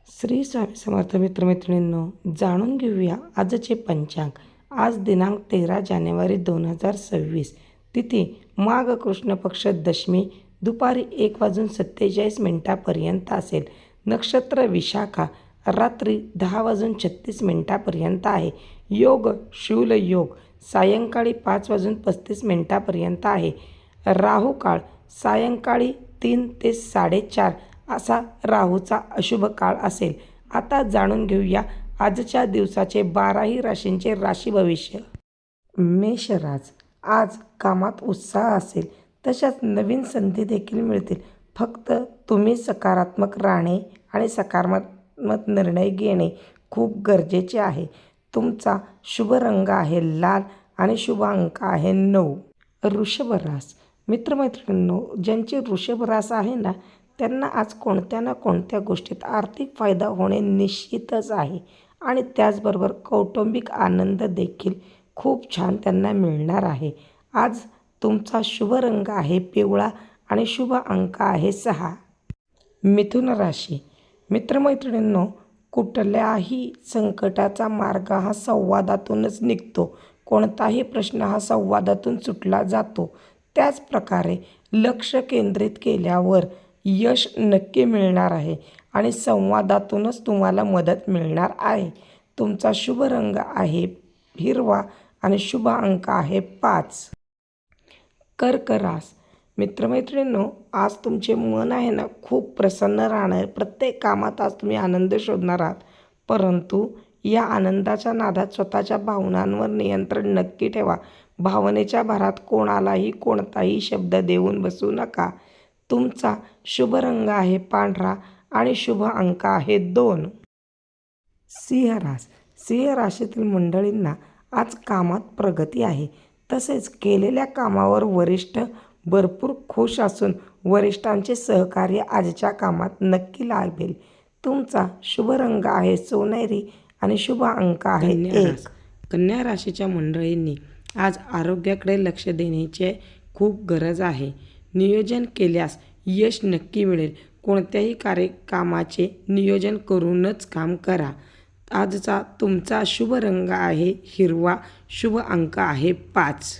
श्री स्वामी समर्थ मित्रमैत्रिणींनो, जाणून घेऊया आजचे पंचांग. आज दिनांक 13 जानेवारी 2026. तिथी माघ कृष्ण पक्ष दशमी दुपारी 1:47 असेल. नक्षत्र विशाखा रात्री 10:36 आहे. योग शूल योग सायंकाळी 5:35 आहे. राहू काळ सायंकाळी 3 ते 4:30 असा राहूचा अशुभ काळ असेल. आता जाणून घेऊया आजच्या दिवसाचे 12ही राशींचे राशी भविष्य. मेषराज, आज कामात उत्साह असेल, तशाच नवीन संधी देखील मिळतील. फक्त तुम्ही सकारात्मक राहणे आणि सकारात्मक निर्णय घेणे खूप गरजेचे आहे. तुमचा शुभ रंग आहे लाल आणि शुभ अंक आहे 9. वृषभ रास, मित्रमैत्रिणींनो, ज्यांची वृषभ रास आहे ना, त्यांना आज कोणत्या ना कोणत्या गोष्टीत आर्थिक फायदा होणे निश्चितच आहे आणि त्याचबरोबर कौटुंबिक आनंद देखील खूप छान त्यांना मिळणार आहे. आज तुमचा शुभ रंग आहे पिवळा आणि शुभ अंक आहे 6. मिथुन राशी, मित्रमैत्रिणींनो, कुठल्याही संकटाचा मार्ग हा संवादातूनच निघतो. कोणताही प्रश्न हा संवादातून सुटला जातो. त्याचप्रकारे लक्ष केंद्रित केल्यावर यश नक्की मिळणार आहे आणि संवादातूनच तुम्हाला मदत मिळणार आहे. तुमचा शुभ रंग आहे हिरवा आणि शुभ अंक आहे 5. कर्क रास, मित्रमैत्रिणींनो, आज तुमचे मन आहे ना खूप प्रसन्न राहणार. प्रत्येक कामात आज तुम्ही आनंद शोधणार आहात, परंतु या आनंदाच्या नादात स्वतःच्या भावनांवर नियंत्रण नक्की ठेवा. भावनेच्या भरात कोणालाही कोणताही शब्द देऊन बसू नका. तुमचा शुभ रंग आहे पांढरा आणि शुभ अंक आहे 2. सिंह रास, सिंह राशीतील मंडळींना आज कामात प्रगती आहे. तसेच केलेल्या कामावर वरिष्ठ भरपूर खुश असून वरिष्ठांचे सहकार्य आजच्या कामात नक्की लाभेल. तुमचा शुभ रंग आहे सोनेरी आणि शुभ अंक आहे 1. कन्या राशीच्या मंडळींनी आज आरोग्याकडे लक्ष देण्याची खूप गरज आहे. नियोजन केल्यास यश नक्की मिळेल. कोणत्याही कामाचे नियोजन करूनच काम करा. आजचा तुमचा शुभ रंग आहे हिरवा, शुभ अंक आहे 5.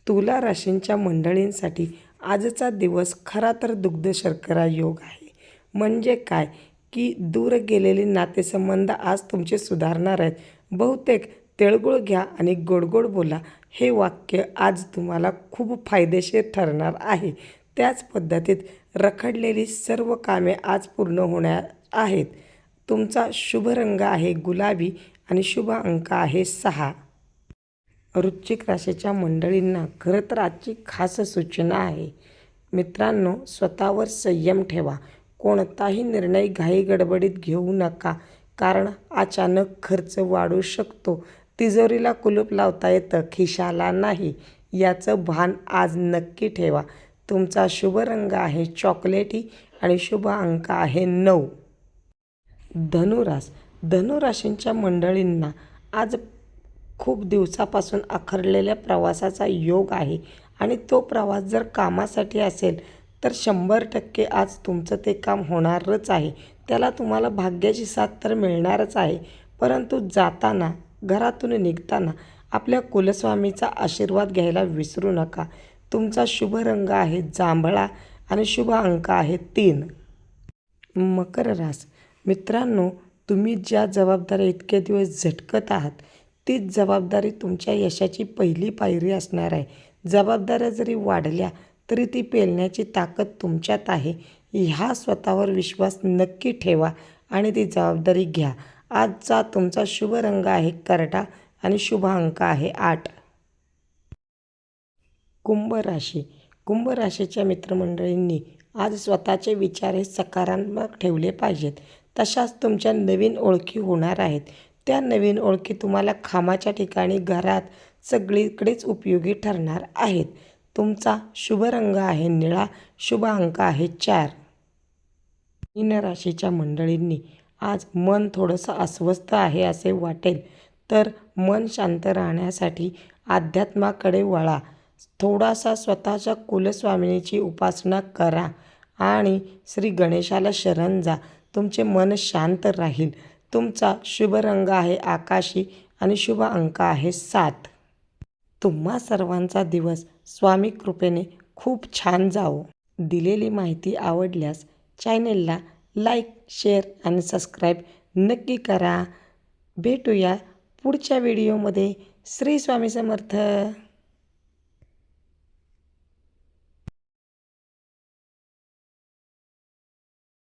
तुला राशींच्या मंडळींसाठी आजचा दिवस खरा तर दुग्ध शर्करा योग आहे. म्हणजे काय की दूर गेलेले नातेसंबंध आज तुमचे सुधारणार आहेत. बहुतेक तिळगुळ घ्या आणि गोड बोला, हे वाक्य आज तुम्हाला खूप फायदेशीर ठरणार आहे. त्याच पद्धतीत रखडलेली सर्व कामे आज पूर्ण होणार आहेत. तुमचा शुभ रंग आहे गुलाबी आणि शुभ अंक आहे 6. वृश्चिक राशीच्या मंडळींना खरं तर आजची खास सूचना आहे. मित्रांनो, स्वतःवर संयम ठेवा. कोणताही निर्णय घाई गडबडीत घेऊ नका, कारण अचानक खर्च वाढू शकतो. तिजोरीला कुलूप लावता येतं, खिशाला नाही, याचं भान आज नक्की ठेवा. तुमचा शुभ रंग आहे चॉकलेटी आणि शुभ अंक आहे 9. धनुरास, धनुराशींच्या मंडळींना आज खूप दिवसापासून आखडलेल्या प्रवासाचा योग आहे आणि तो प्रवास जर कामासाठी असेल तर 100% आज तुमचं ते काम होणारच आहे. त्याला तुम्हाला भाग्याची साथ तर मिळणारच आहे, परंतु जाताना, घरातून निघताना आपल्या कुलस्वामीचा आशीर्वाद घ्यायला विसरू नका. तुमचा शुभ रंग आहे जांभळा आणि शुभ अंक आहे 3. मकर रास, मित्रांनो, तुम्ही ज्या जबाबदाऱ्या इतके दिवस झटकत आहात, तीच जबाबदारी तुमच्या यशाची पहिली पायरी असणार आहे. जबाबदाऱ्या जरी वाढल्या तरी ती पेलण्याची ताकद तुमच्यात आहे. ह्या स्वतःवर विश्वास नक्की ठेवा आणि ती जबाबदारी घ्या. आजचा तुमचा शुभ रंग आहे करडा आणि शुभ अंक आहे 8. कुंभ राशी, कुंभ राशीच्या मित्रमंडळींनी आज स्वतःचे विचार हे सकारात्मक ठेवले पाहिजेत. तशाच तुमच्या नवीन ओळखी होणार आहेत. त्या नवीन ओळखी तुम्हाला कामाच्या ठिकाणी, घरात, सगळीकडेच उपयोगी ठरणार आहेत. तुमचा शुभ रंग आहे निळा, शुभ अंक आहे 4. मीन राशीच्या मंडळींनी आज मन थोडंसं अस्वस्थ आहे असे वाटेल, तर मन शांत राहण्यासाठी अध्यात्माकडे वळा. थोडासा स्वतःच्या कुलस्वामिनीची उपासना करा आणि श्री गणेशाला शरण जा. तुमचे मन शांत राहील. तुमचा शुभ रंग आहे आकाशी आणि शुभ अंक आहे 7. तुम्हा सर्वांचा दिवस स्वामी कृपेने खूप छान जावो. दिलेली माहिती आवडल्यास चॅनेलला लाईक, शेअर आणि सबस्क्राईब नक्की करा. भेटूया पुढच्या व्हिडिओमध्ये. श्री स्वामी समर्थ.